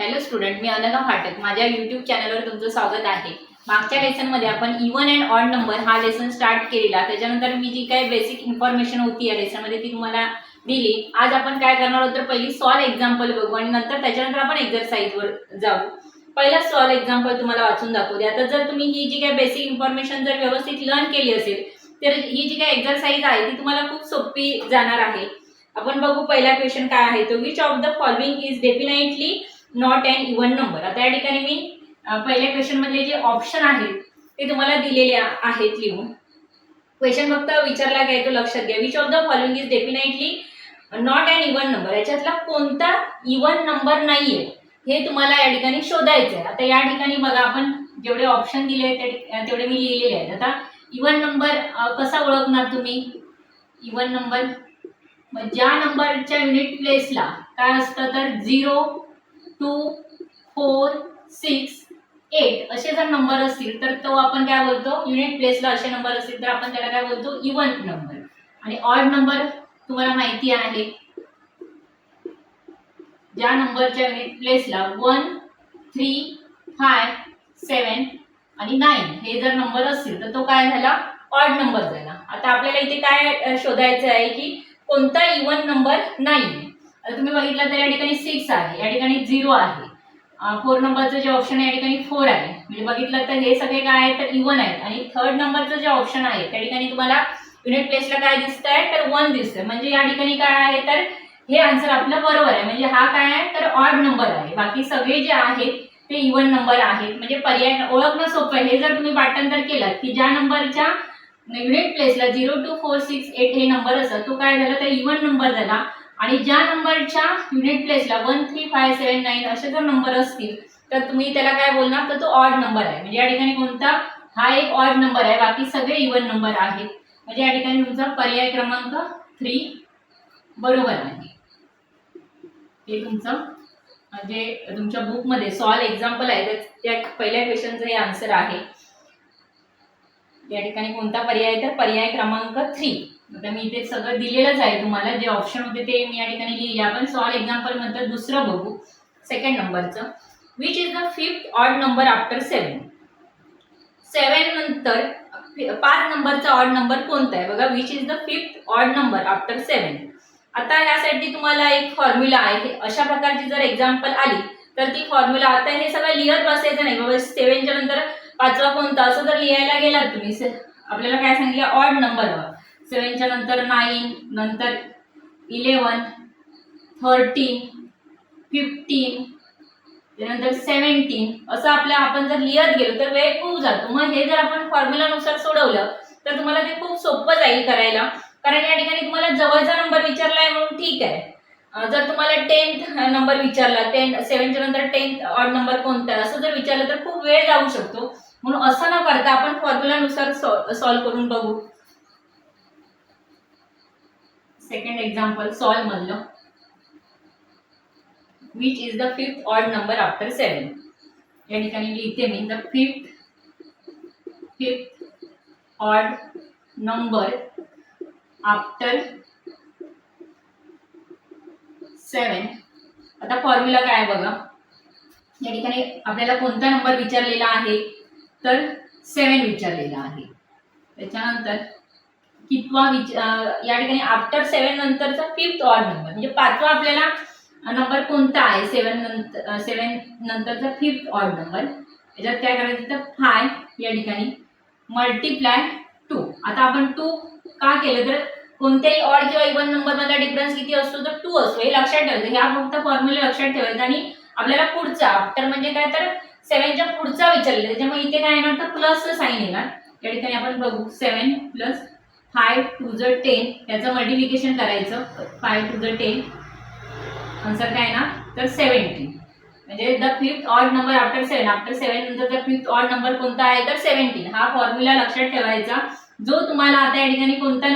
Hello student, मी अनघा फाटक. माझ्या YouTube चॅनलवर तुमचं स्वागत आहे. मागच्या लेसनमध्ये आपण इवन अँड ऑड नंबर हा लेसन स्टार्ट केलेला. त्याच्यानंतर मी जी काही बेसिक इन्फॉर्मेशन होती या लेसनमध्ये ती तुम्हाला दिली. आज आपण काय करणार आहोत तर पहिली सॉल्व एक्झाम्पल बघू आणि नंतर त्याच्यानंतर आपण एक्झरसाइजवर जाऊ. पहिला सॉल्व एक्झाम्पल तुम्हाला वाचून दाखवते. आता जर तुम्ही ही जी काही बेसिक इन्फॉर्मेशन जर व्यवस्थित लर्न केली असेल तर ही जी काही एक्झरसाइज आहे ती तुम्हाला खूप सोपी जाणार आहे. आपण बघू पहिला क्वेश्चन काय आहे तो, which of the following is definitely not and even number. आता या ठिकाणी मी पहिल्या क्वेश्चन मधले जे ऑप्शन आहेत ते तुम्हाला दिलेले आहेत लिहून. क्वेश्चन फक्त विचारला काय तो लक्षात घ्या. Which of the following is definitely not and even number. याच्यातला कोणता इवन नंबर नाहीये हे तुम्हाला या ठिकाणी शोधायचं आहे. आता या ठिकाणी बघा आपण जेवढे ऑप्शन दिले तेवढे मी लिहिलेले आहेत. आता इवन नंबर कसा ओळखणार तुम्ही? इवन नंबर ज्या नंबरच्या युनिट प्लेसला काय असतं तर 0, 2, 4, 6, 8 असे जर नंबर असतील तर तो आपण काय बोलतो, युनिट प्लेसला असे नंबर असतील तर आपण त्याला काय बोलतो, इवन नंबर. आणि ऑड नंबर तुम्हाला माहिती आहे, ज्या नंबरच्या युनिट प्लेसला 1, 3, 5, 7 आणि 9 हे जर नंबर असतील तर तो काय झाला, ऑड नंबर झाला. आता आपल्याला इथे काय शोधायचं आहे की कोणता इवन नंबर नाही. आता तुम्ही बघितलं तर या ठिकाणी 6 आहे, या ठिकाणी 0 आहे. 4 नंबरचं जे ऑप्शन आहे या ठिकाणी 4 आहे. म्हणजे बघितलं तर हे सगळे काय आहेत तर इवन आहेत. आणि थर्ड नंबरचं जे ऑप्शन आहे त्या ठिकाणी तुम्हाला युनिट प्लेसला काय दिसतंय तर 1 दिसतंय. म्हणजे या ठिकाणी काय आहे तर हे आन्सर आपलं बरोबर आहे. म्हणजे हा काय आहे तर ऑड नंबर आहे. बाकी सगळे जे आहेत ते इवन नंबर आहेत. म्हणजे पर्याय ओळखणं सोपं आहे. हे जर तुम्ही पाठांतर केलं की ज्या नंबरच्या युनिट प्लेसला 0, 2, 4, 6, 8 हे नंबर असतात तो काय झाला तर इवन नंबर झाला. आणि ज्या नंबरच्या युनिट प्लेसला 1, 3, 5, 7, 9 असे जर नंबर असतील तर तुम्ही त्याला काय बोलणार तर तो ऑड नंबर आहे. म्हणजे या ठिकाणी कोणता हा एक ऑड नंबर आहे, बाकी सगळे इवन नंबर आहेत. म्हणजे या ठिकाणी तुमचा पर्याय क्रमांक 3 बरोबर आहे. हे तुमचं म्हणजे तुमच्या बुकमध्ये सॉल्व एक्झाम्पल आहे त्या पहिल्या क्वेश्चनचं हे आन्सर आहे. या ठिकाणी कोणता पर्याय तर पर्याय क्रमांक 3. आता मी इथे सगळं दिलेलंच आहे तुम्हाला, जे ऑप्शन होते ते मी या ठिकाणी लिहिले. आपण सॉल्व एक्झाम्पल नंतर दुसरं बघू, सेकंड नंबरचं. Which is the fifth odd number after 7. 7 नंतर 5 नंबरचा ऑड नंबर कोणता आहे बघा. Which is the fifth odd number after 7. आता यासाठी तुम्हाला एक फॉर्म्युला आहे. अशा प्रकारची जर एक्झाम्पल आली तर ती फॉर्म्युला, आता हे सगळं लिहत बसायचं नाही बाबा 7च्या नंतर 5वा कोणता असं जर लिहायला गेलात तुम्ही. आपल्याला काय सांगितलं, ऑड नंबर. 7च्या नंतर 9, नंतर 11, 13, 15, त्यानंतर 17 असं आपण जर लिहत गेलो तर वेळ खूप जातो. मग हे जर आपण फॉर्म्युलानुसार सोडवलं तर तुम्हाला ते खूप सोपं जाईल करायला. कारण या ठिकाणी तुम्हाला जवळचा नंबर विचारलाय म्हणून ठीक आहे. जर तुम्हाला 10th नंबर विचारला, 7च्या नंतर 10th ऑड नंबर कोणता आहे असं जर विचारलं तर खूप वेळ जाऊ शकतो. म्हणून असं न करता आपण फॉर्म्युलानुसार सॉल्व करून बघू. सेकंड एक्झाम्पल सॉल्व मधलं. Which is the fifth odd number after 7. या ठिकाणी लिहिते me the fifth odd number after 7. आता फॉर्म्युला काय आहे बघा. या ठिकाणी आपल्याला कोणता नंबर विचारलेला आहे तर 7 विचारलेला आहे. त्याच्यानंतर कितवा या ठिकाणी आफ्टर 7 नंतरचा फिफ्थ ऑड नंबर म्हणजे 5वा आपल्याला नंबर कोणता आहे. 7 नंतरचा फिफ्थ ऑड नंबर. याच्यात काय करायचं तर 5 या ठिकाणी मल्टिप्लाय 2. आता आपण 2 का केलं तर कोणत्याही ऑड किंवा इवन नंबर मधला डिफरन्स किती असतो तर 2 असतो. हे लक्षात ठेवायचं. ह्या फक्त फॉर्म्युला लक्षात ठेवायचा. आणि आपल्याला पुढचा आफ्टर म्हणजे काय तर 7च्या पुढचा विचारलेला, त्याच्यामुळे इथे काय येणार तर प्लस साइन येणार. या ठिकाणी आपण बघू 7 + 5 2 * 10 याचं मल्टिप्लिकेशन करायचं. 5 2 * 10 आन्सर काय येणार तर 17. म्हणजे the fifth odd number after 7. After 7 नंतरचा फिफ्थ ऑड नंबर कोणता आहे तर 17. हा फॉर्म्युला लक्षात ठेवायचा. जो तुम्हाला आता या ठिकाणी कोणता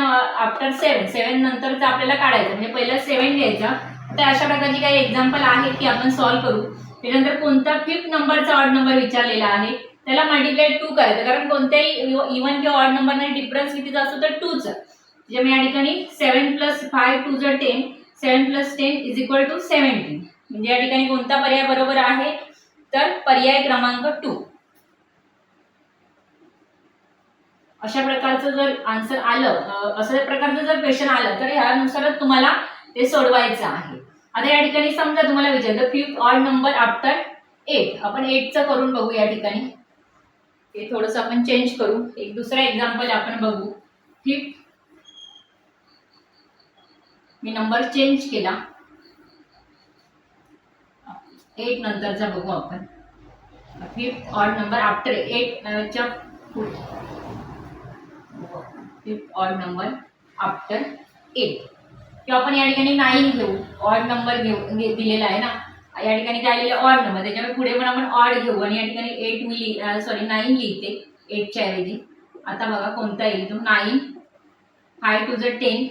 आफ्टर 7 नंतरचा आपल्याला काढायचा. म्हणजे पहिला 7 घ्यायचा. तर अशा प्रकारची काही एक्झाम्पल आहेत की आपण सॉल्व करू. त्यानंतर कोणता फिफ्थ नंबरचा ऑड नंबर विचारलेला आहे त्याला मल्टिप्लाय 2 करायचं. कारण कोणत्याही इवन किंवा ऑड नंबरने डिफरन्स कितीचा असतो तर 2चा. म्हणजे मी या ठिकाणी 7 + 5 2 * 10 7 + 10 = 17. म्हणजे या ठिकाणी कोणता पर्याय बरोबर आहे, तर पर्याय क्रमांक 2. अशा प्रकारचं जर आन्सर आलं, अशा प्रकारचं जर क्वेश्चन आलं तर ह्यानुसारच तुम्हाला ते सोडवायचं आहे. आता या ठिकाणी समजा तुम्हाला विचारलं फिफ्थ ऑड नंबर आफ्टर 8, आपण 8चं करून बघू. या ठिकाणी हे थोडंसं आपण चेंज करू, एक दुसरा एक्झाम्पल आपण बघू. फिफ्थ मी नंबर चेंज केला, 8 नंतरचा बघू आपण. फिफ्थ ऑड नंबर आफ्टर 8 च्या फिफ्थ ऑड नंबर आफ्टर 8, किंवा आपण या ठिकाणी 9 घेऊ. ऑड नंबर दिलेला आहे ना, या ठिकाणी काय लिहिलं ऑड नंबर, त्याच्यामुळे पुढे पण आपण ऑड घेऊ आणि या ठिकाणी 8 मी 9 लिहिते 8च्या ऐवजी. आता बघा कोणता येईल तो. 9 5 to the 10,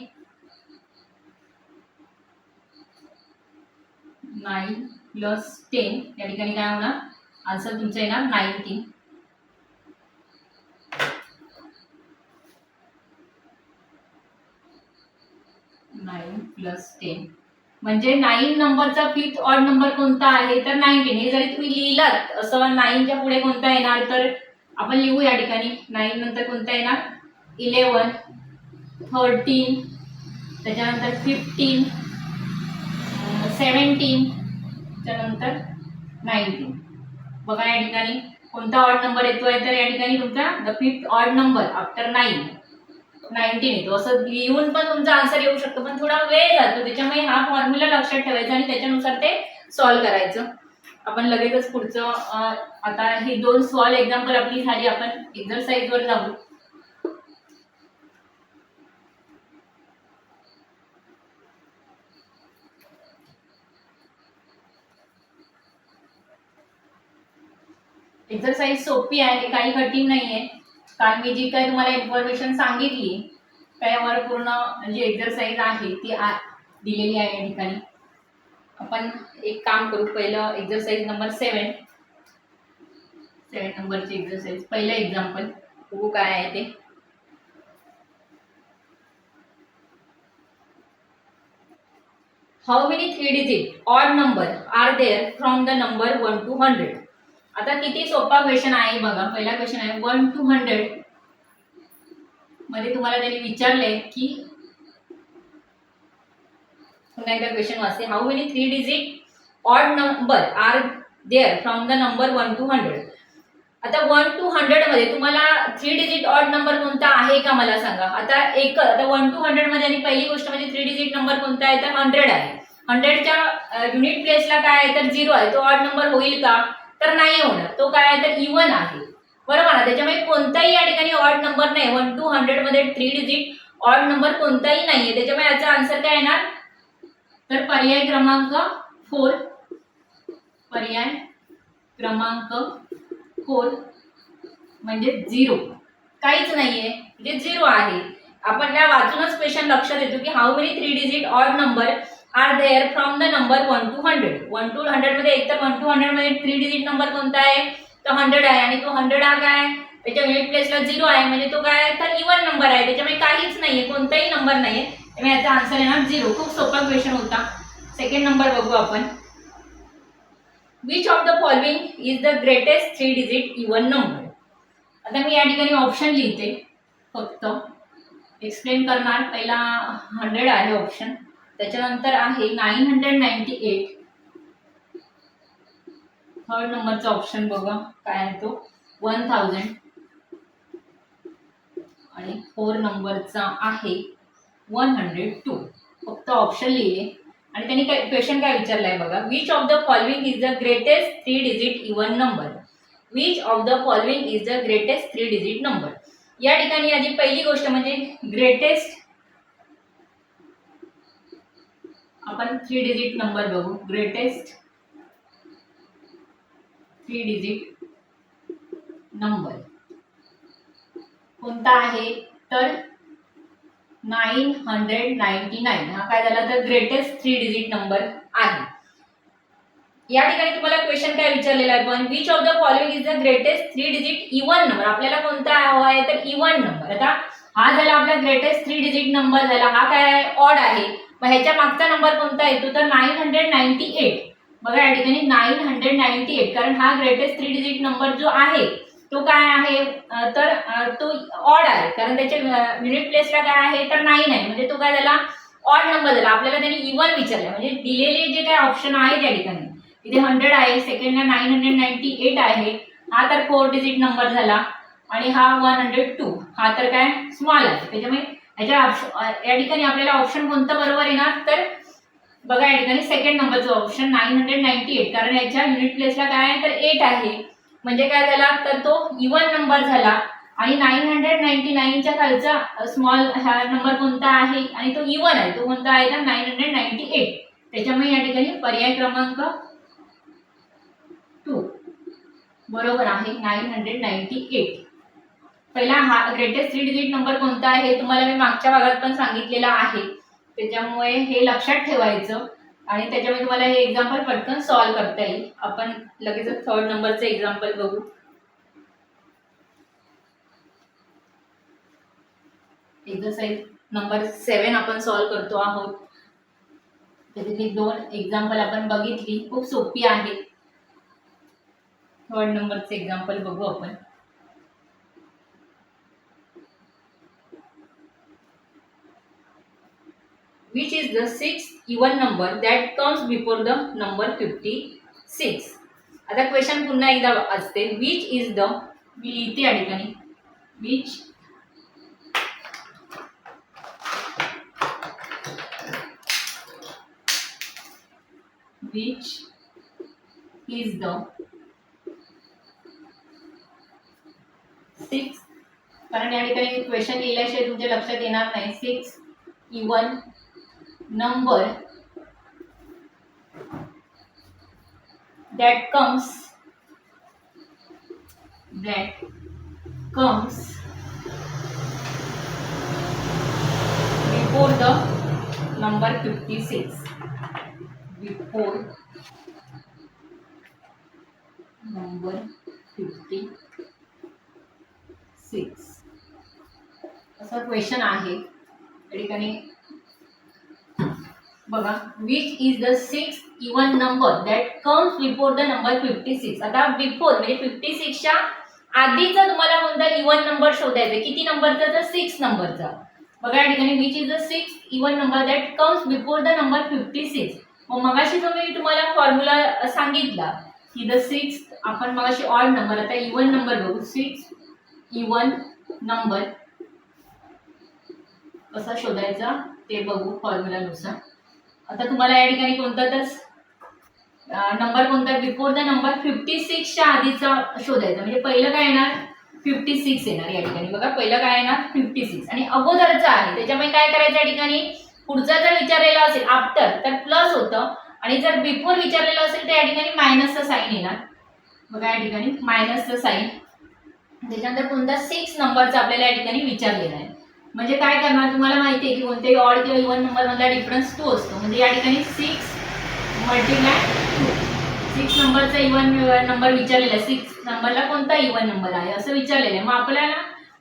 9 plus 10, या ठिकाणी काय होणार आन्सर तुमचा येणार 19. 9 plus 10 म्हणजे 9 नंबरचा फिफ्थ ऑड नंबर कोणता आहे, तर 19. हे जरी तुम्ही लिहिलात असं 9च्या पुढे कोणता येणार, तर आपण लिहू या ठिकाणी 9 नंतर कोणता येणार 11, 13, त्याच्यानंतर 15, 17, त्यानंतर 19. बघा या ठिकाणी कोणता ऑड नंबर येतोय, तर या ठिकाणी तुमचा the fifth odd number after 9 19 येतो. असं लिहून पण तुमचा आन्सर येऊ शकतो, पण थोडा वेळ जातो, त्याच्यामुळे हा फॉर्म्युला लक्षात ठेवायचा आणि त्याच्यानुसार ते सॉल्व्ह करायचं. आपण लगेचच पुढचं आता ही 2 सॉल्व्ह एक्झाम्पल आपली झाली, आपण एक्झरसाइज वर जाऊ. एक्झरसाइज सोपी आहे, काही कठीण नाहीये, कारण मी जी काही तुम्हाला इन्फॉर्मेशन सांगितली त्यावर पूर्ण जी एक्झरसाइज आहे ती दिलेली आहे या ठिकाणी. आपण एक काम करू, पहिलं एक्झरसाइज नंबर 7 नंबरची एक्झरसाइज, पहिलं एक्झाम्पल बघू काय आहे ते. How many 3 digit odd number are there from the number 1 to 100. आता किती सोपा क्वेश्चन आहे बघा. पहिला क्वेश्चन आहे 1 to 100 मध्ये तुम्हाला त्यांनी विचारलंय की, पुन्हा एकदा क्वेश्चन वाचते. How many 3 digit odd number are there from the number 1 to 100. आता 1 to 100 मध्ये तुम्हाला 3 डिजिट ऑड नंबर कोणता आहे का मला सांगा. आता 1 to 100 मध्ये, आणि पहिली गोष्ट म्हणजे 3 डिजिट नंबर कोणता आहे, तर 100 आहे. 100च्या युनिट प्लेसला काय आहे, तर 0 आहे. तो ऑड नंबर होईल का, तर नाही होणार. तो काय आहे, तर इवन आहे, बरोबर ना. त्याच्यामुळे कोणताही या ठिकाणी ऑड नंबर नाही. 1 to 100 मध्ये 3 डिजिट ऑड नंबर कोणताही नाहीये. त्याच्यामुळे याचा आन्सर काय येणार, तर पर्याय क्रमांक 4. पर्याय क्रमांक 4 म्हणजे 0. काहीच नाहीये, म्हणजे 0 आहे. आपण त्या वाचूनच क्वेश्चन लक्षात येतो की how many 3 digit odd number are there from the number 1 to 100. 1 to 100 मध्ये, एक तर 1 to 100 मध्ये 3 डिजिट नंबर कोणता आहे, तर 100 आहे. आणि तो 100 हा काय, त्याच्या युनिट प्लेसला 0 आहे, म्हणजे तो काय आहे, तर इवन नंबर आहे. त्याच्यामुळे काहीच नाहीये, कोणताही नंबर नाहीये, त्यामुळे याचा आन्सर येणार 0. खूप सोपा क्वेश्चन होता. सेकंड नंबर बघू आपण. Which of the following is the greatest 3 digit even number. आता मी या ठिकाणी ऑप्शन लिहिते, फक्त एक्सप्लेन करणार. पहिला 100 आहे ऑप्शन, त्याच्यानंतर आहे 998. थर्ड नंबरचा ऑप्शन बघा काय आहे तो 1000. आणि 4 नंबरचा आहे 102. फक्त ऑप्शन लिहिले आणि त्यांनी काय क्वेश्चन काय विचारलाय बघा. Which of the following is the greatest 3 digit even number. Which of the following is the greatest 3 digit number. या ठिकाणी आधी पहिली गोष्ट म्हणजे ग्रेटेस्ट, आपण 3 डिजिट नंबर बघू. ग्रेटेस्ट 3 डिजिट नंबर कोणता आहे, तर 999. हा काय झाला, तर ग्रेटेस्ट 3 डिजिट नंबर आहे. या ठिकाणी तुम्हाला क्वेश्चन काय विचारलेला आहे, पण which of the following is the greatest 3 digit even number. आपल्याला कोणता हवा आहे, तर इवन नंबर. आता हा झाला आपला ग्रेटेस्ट 3 डिजिट नंबर झाला. हा काय आहे, ऑड आहे. मग ह्याच्या मागचा नंबर कोणता येतो, तर 998. बघा या ठिकाणी 998, कारण हा ग्रेटेस्ट 3 डिजिट नंबर जो आहे तो काय आहे, तर तो ऑड आहे, कारण त्याच्या युनिट प्लेसला काय आहे तर 9 आहे, म्हणजे तो काय झाला ऑड नंबर झाला. आपल्याला त्यांनी इवन विचारलं, म्हणजे दिलेले जे काय ऑप्शन आहे त्या ठिकाणी इथे 100 आहे, सेकंडला 998 आहे, हा तर 4 डिजिट नंबर झाला, आणि हा 102 हा तर काय स्मॉल आहे. त्याच्यामुळे या ठिकाणी आपल्याला ऑप्शन कोणतं बरोबर येणार, तर बघा या ठिकाणी सेकंड नंबरचा ऑप्शन 998, कारण याच्या युनिट प्लेसला काय आहे तर 8 आहे, म्हणजे काय झाला तर तो इवन नंबर झाला. आणि 999च्या खालचा स्मॉल हा नंबर कोणता आहे आणि तो इवन आहे, तो कोणता आहे तर 998. त्याच्यामुळे या ठिकाणी पर्याय क्रमांक 2 बरोबर आहे 998. पहिला हा ग्रेटेस्ट 3 डिजिट नंबर कोणता आहे हे तुम्हाला मी मागच्या भागात पण सांगितलेलं आहे, त्याच्यामुळे हे लक्षात ठेवायचं, आणि त्याच्यामुळे तुम्हाला हे एक्झाम्पल पटकन सॉल्व्ह करता येईल. आपण लगेच थर्ड नंबरचं एक्झाम्पल बघू. एक्सरसाइज नंबर 7 आपण सॉल्व्ह करतो आहोत. त्याच्यातली 2 एक्झाम्पल आपण बघितली, खूप सोपी आहे. थर्ड नंबरचं एक्झाम्पल बघू आपण. Which is the sixth even number that comes before the number 56? आता क्वेश्चन पुन्हा एकदा असते, which is the, मी लिहिते या ठिकाणी, which is the sixth, कारण या ठिकाणी क्वेश्चन लिहिल्याशिवाय तुमच्या लक्षात येणार नाही. 6 even number that comes before the number 56. Before number 56 असा क्वेश्चन आहे या ठिकाणी. बघा, which is the sixth even number that comes before the number 56. आता बिफोर म्हणजे 56च्या आधीचा तुम्हाला कोणता इवन नंबर शोधायचा, किती नंबरचा तर 6 नंबरचा. बघा या ठिकाणी which is the sixth even number that comes before the number 56. मग मगाशी जो मी तुम्हाला फॉर्म्युला सांगितला की द सिक्स्थ, आपण मगाशी ऑड नंबर, आता इवन नंबर बघू. 6 इवन नंबर कसा शोधायचा ते बघू फॉर्म्युलानुसार. आता तुम्हाला या ठिकाणी कोणता तर नंबर कोणता बिफोर द नंबर 56च्या आधीचा शोधायचा, म्हणजे पहिलं काय येणार 56 येणार या ठिकाणी. बघा पहिलं काय येणार 56, आणि अगोदरचा आहे त्याच्यामुळे काय करायचं या ठिकाणी, पुढचा जर विचारलेला असेल आफ्टर तर प्लस होतं, आणि जर बिफोर विचारलेलं असेल तर या ठिकाणी मायनसचं साईन येणार. बघा या ठिकाणी मायनसचं साईन. त्याच्यानंतर कोणता 6 नंबरचा आपल्याला या ठिकाणी विचारलेला आहे, म्हणजे काय करणार तुम्हाला माहिती आहे की कोणत्याही ऑड किंवा इवन नंबर मधला डिफरन्स 2 असतो, म्हणजे या ठिकाणी 6 मल्टिप्लाय 2. 6 नंबरचा इवन नंबर विचारलेला आहे, 6 नंबरला कोणता इवन नंबर आहे असं विचारलेलं आहे. मग आपल्याला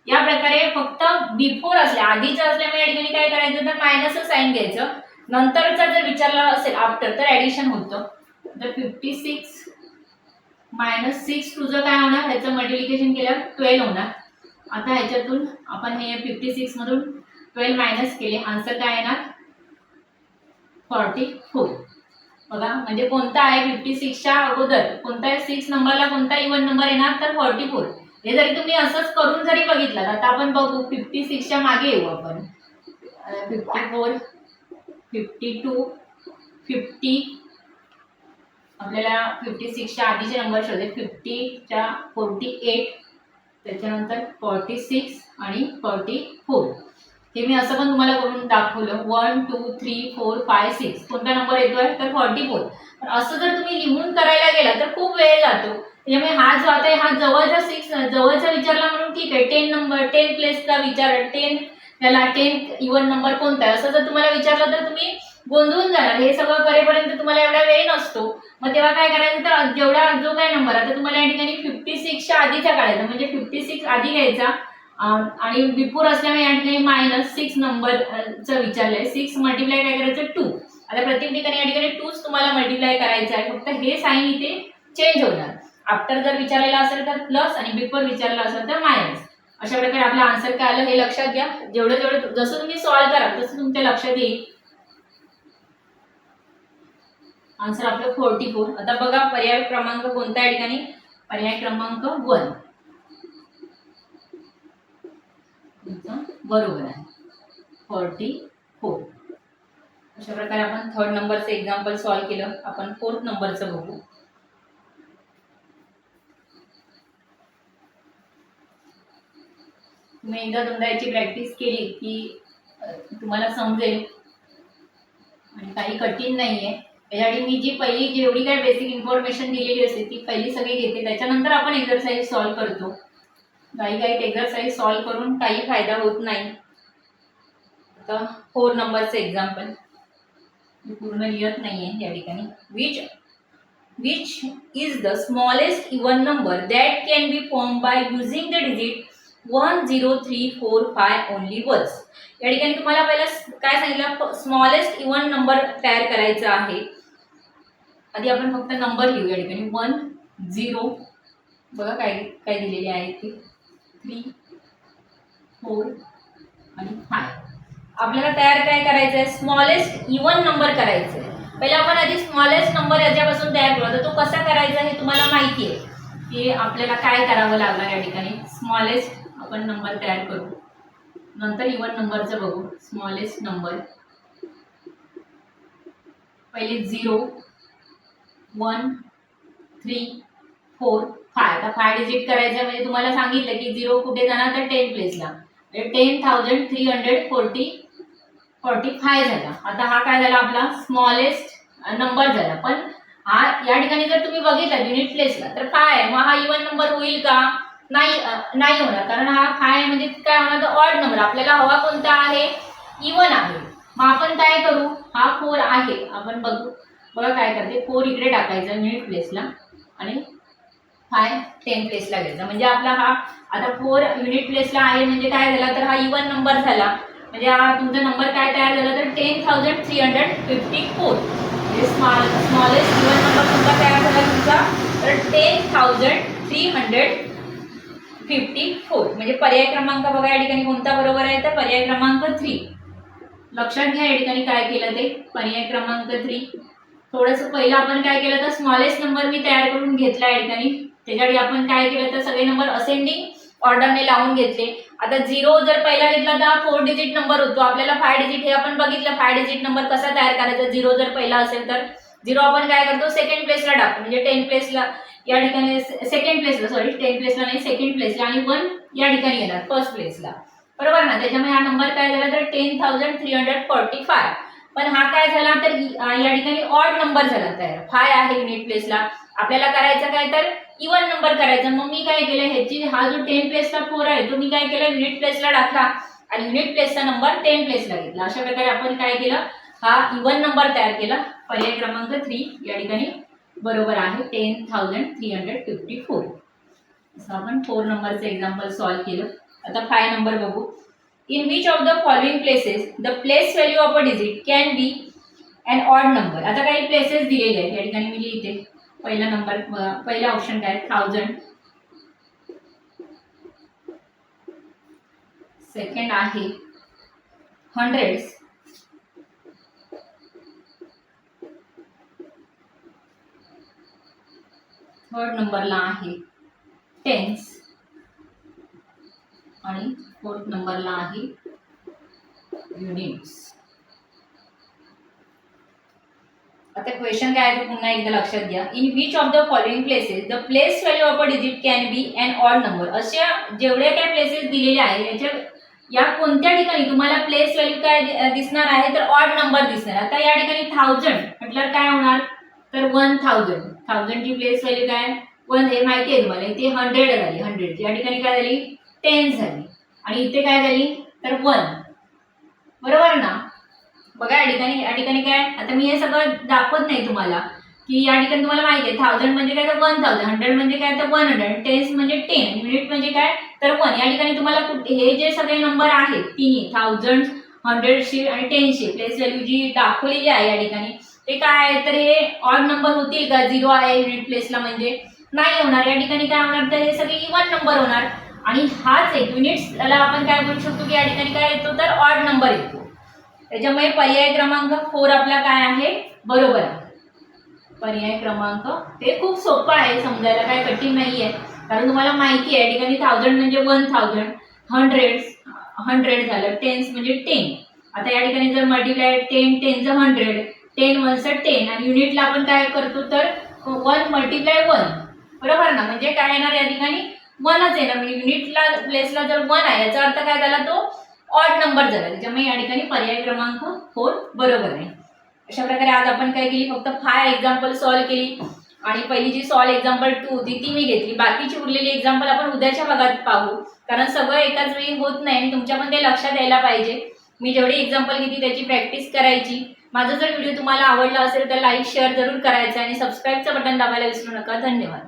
या प्रकारे फक्त बिफोर असल्या आधीचं असल्यामुळे या ठिकाणी काय करायचं तर मायनसचं साईन घ्यायचं. नंतरचा जर विचारला असेल आफ्टर तर ॲडिशन होतं. तर 56 मायनस 6 तुझं काय होणार, ह्याचं मल्टिप्लिकेशन केल्यावर 12 होणार. आता ह्याच्यातून आपण हे 56 मधून 12 मायनस केले, आन्सर काय येणार 44. बघा म्हणजे कोणता आहे 56च्या अगोदर कोणता 6 नंबरला कोणता इवन नंबर येणार तर 44. हे जरी तुम्ही असंच करून जरी बघितलं, आता आपण बघू 56च्या मागे येऊ आपण. 54 52 50, आपल्याला 56च्या आधीचे नंबर शोधले. 50च्या 48, त्याच्यानंतर 46 आणि 44. हे मी असं पण तुम्हाला करून दाखवलं. 1 2 3 4 5 6 कोणता नंबर येतोय तर 44. पण असं जर तुम्ही लिहून करायला गेला तर खूप वेळ जातो. त्यामुळे हा जो आता हा जवळचा 6 जवळचा विचारला म्हणून ठीक आहे. 10 नंबर 10 प्लेसचा विचार 10 त्याला 10 इवन नंबर कोणता आहे असं जर तुम्हाला विचारलं तर तुम्ही गोंधळून जाणार. हे सगळं करेपर्यंत तुम्हाला एवढा वेळ नसतो. मग तेव्हा काय करायचं तर जेवढा जो काय नंबर आता तुम्हाला या ठिकाणी 56च्या आधीचा काढायचा, म्हणजे 56 आधी घ्यायचा, आणि बिफोर असल्यामुळे या ठिकाणी मायनस 6 नंबरचं विचारलंय. 6 मल्टिप्लाय काय करायचं 2, आता प्रत्येक ठिकाणी या ठिकाणी 2च तुम्हाला मल्टिप्लाय करायचं आहे, फक्त हे साईन इथे चेंज होणार. आफ्टर जर विचारलेला असेल तर प्लस आणि बिफोर विचारलेला असेल तर मायनस. अशा प्रकारे आपला आन्सर काय आलं हे लक्षात घ्या. जेवढं जसं तुम्ही सॉल्व्ह कराल तसं तुमच्या लक्षात येईल. आन्सर आपलं 44. आता बघा पर्याय क्रमांक कोणता या ठिकाणी, पर्याय क्रमांक 1 बरोबर आहे, 44. अशा प्रकारे आपण 3rd नंबरचं एक्झाम्पल सॉल्व्ह केलं. आपण 4th नंबरचं बघू. तुम्ही एकदा दोनदा याची प्रॅक्टिस केली की तुम्हाला समजेल आणि काही कठीण नाहीये. यासाठी मी जी पहिली जेवढी काय बेसिक इन्फॉर्मेशन दिलेली असते ती पहिली सगळी घेते, त्याच्यानंतर आपण एक्झरसाइज सॉल्व्ह करतो. काही एक्झरसाइज सॉल्व्ह करून काही फायदा होत नाही. आता 4 नंबरचं एक्झाम्पल पूर्ण लिहत नाहीये या ठिकाणी. Which is the smallest even number that can be form by using the digit 1 0 3 4 5 only once. या ठिकाणी तुम्हाला पहिला काय सांगितलं, स्मॉलेस्ट इवन नंबर तयार करायचा आहे. आधी आपण फक्त नंबर लिहू. या ठिकाणी 1 0 बघा काय काय दिलेले आहे ते 3 4 आणि 5. आपल्याला तयार काय करायचं आहे, स्मॉलेस्ट इवन नंबर करायचं आहे. पहिला आपण आधी स्मॉलेस्ट नंबर याच्यापासून तयार करू. तर तो कसा करायचा हे तुम्हाला माहिती आहे की आपल्याला काय करावं लागणार. या ठिकाणी स्मॉलेस्ट आपण नंबर तयार करू, नंतर इवन नंबरचं बघू. स्मॉलेस्ट नंबर पहिले 0 1 3 4 5. आता 5 डिजिट करायचं म्हणजे तुम्हाला सांगितलं की 0 कुठे जाणार तर 10 प्लेसला, 10,345 झाला. आता हा काय झाला आपला स्मॉलेस्ट नंबर झाला. पण हा या ठिकाणी जर तुम्ही बघितलं युनिट प्लेसला तर 5 आहे, मग हा इवन नंबर होईल का, नाही होणार, कारण हा 5 म्हणजे काय होणार तर ऑड नंबर. आपल्याला हवा कोणता आहे, इवन आहे. मग आपण काय करू, हा 4 आहे, आपण बघा काय करते, 4 इकडे टाकायचा युनिट प्लेसला आणि 5 10 प्लेसला घ्यायचा. म्हणजे आपला हा आता 4 युनिट प्लेसला आहे म्हणजे काय झाला तर हा इवन नंबर झाला. म्हणजे हा तुमचा नंबर काय तयार झाला तर 10,354. म्हणजे स्मॉलेस्ट इवन नंबर तुमचा तयार झाला तुमचा तर 10,354. म्हणजे पर्याय क्रमांक बघा या ठिकाणी कोणता बरोबर आहे तर पर्याय क्रमांक 3. लक्षात घ्या या ठिकाणी काय केलं ते पर्याय क्रमांक 3. थोडंसं पहिलं आपण काय केलं तर स्मॉलेस्ट नंबर मी तयार करून घेतला या ठिकाणी. त्याच्यासाठी आपण काय केलं तर सगळे नंबर असेंडिंग ऑर्डरने लावून घेतले. आता 0 जर पहिला घेतला तर हा 4 डिजिट नंबर होतो. आपल्याला 5 डिजिट हे आपण बघितलं 5 डिजिट नंबर कसा तयार करायचा. 0 जर पहिला असेल तर 0 आपण काय करतो सेकंड प्लेसला टाकतो. म्हणजे 10 प्लेसला या ठिकाणी सेकंड प्लेसला 10 प्लेसला नाही सेकंड प्लेसला आणि 1 या ठिकाणी येणार फर्स्ट प्लेसला, बरोबर ना. त्याच्यामुळे हा नंबर काय झाला तर 10,345. पण हा काय झाला तर या ठिकाणी ऑड नंबर झाला तयार. 5 आहे युनिट प्लेसला, आपल्याला करायचं काय तर इवन नंबर करायचा. मग मी काय केलं ह्याची हा जो 10 प्लेसला 4 आहे तो मी काय केलं युनिट प्लेसला टाकला आणि युनिट प्लेसचा नंबर 10 प्लेसला घेतला. अशा प्रकारे आपण काय केलं हा इवन नंबर तयार केला. पर्याय क्रमांक 3 या ठिकाणी बरोबर आहे 10,354. असं आपण 4 नंबरचं एक्झाम्पल सॉल्व्ह केलं. आता 5 नंबर बघू. In which of the following places the place value of a digit can be an odd number. आता काही प्लेसेस दिलेले आहेत या ठिकाणी मी लिहिते. पहिला नंबर पहिला ऑप्शन काय 1000, सेकंड आहे हंड्रेड्स, थर्ड नंबरला आहे टेन्स आणि फोर्थ नंबरला आहे युनिट्स. आता क्वेश्चन काय आहे पुन्हा एकदा लक्षात घ्या. In which of the following places the place value of a digit can be an odd number. अशा जेवढ्या काय प्लेसेस दिलेले आहे याच्या या कोणत्या ठिकाणी तुम्हाला प्लेस व्हॅल्यू काय दिसणार आहे तर ऑड नंबर दिसणार. आता या ठिकाणी 1000 म्हटल्यावर काय होणार तर 1000 ची प्लेस व्हॅल्यू काय 1 हे माहिती आहे तुम्हाला. इथे 100 झाली, 100 या ठिकाणी काय झाली 10 झाली आणि इथे काय झाली तर 1, बरोबर ना. बघा या ठिकाणी काय आता मी हे सगळं दाखवत नाही तुम्हाला की या ठिकाणी तुम्हाला माहिती आहे 1000 म्हणजे काय तर 1000, 100 म्हणजे काय तर 100, टेन्स म्हणजे 10, युनिट म्हणजे काय तर 1. या ठिकाणी तुम्हाला हे जे सगळे नंबर आहेत तिन्ही 1000 100शी आणि 10शी प्लेस व्हॅल्यू जी दाखवलेली आहे या ठिकाणी ते काय आहे, तर हे ऑड नंबर होतील का? 0 आहे युनिट प्लेसला म्हणजे नाही होणार. या ठिकाणी काय होणार, तर हे सगळे इवन नंबर होणार. आणि हाच एक युनिट्सला आपण काय बोलू शकतो की या ठिकाणी काय येतो, तर ऑड नंबर येतो. त्याच्यामुळे पर्याय क्रमांक 4 आपला काय आहे, बरोबर आहे. पर्याय क्रमांक ते खूप सोपं आहे समजायला, काय कठीण नाही आहे. कारण तुम्हाला माहिती आहे या ठिकाणी 1000 म्हणजे 1000, 100 झालं, 10 म्हणजे 10. आता या ठिकाणी जर मल्टिप्लाय 10 10 100, 10 1 10 आणि युनिटला आपण काय करतो, तर 1 मल्टिप्लाय 1, बरोबर ना. म्हणजे काय येणार या ठिकाणी 1च येणार. म्हणजे युनिटला प्लेसला जर 1 आहे याचा अर्थ काय झाला, तो ऑड नंबर झाला. त्याच्यामुळे या ठिकाणी पर्याय क्रमांक 4 बरोबर आहे. अशा प्रकारे आज आपण काय केली, फक्त 5 एक्झाम्पल सॉल्व्ह केली. आणि पहिली जी सॉल्व एक्झाम्पल 2 होती ती मी घेतली. बाकीची उरलेली एक्झाम्पल आपण उद्याच्या भागात पाहू, कारण सगळं एकाच वेळी होत नाही आणि तुमच्या पण ते लक्षात यायला पाहिजे. मी जेवढी एक्झाम्पल घेतली त्याची प्रॅक्टिस करायची. माझा जर व्हिडिओ तुम्हाला आवडला असेल तर लाईक शेअर जरूर करायचा आणि सबस्क्राईबचं बटन दाबायला विसरू नका. धन्यवाद.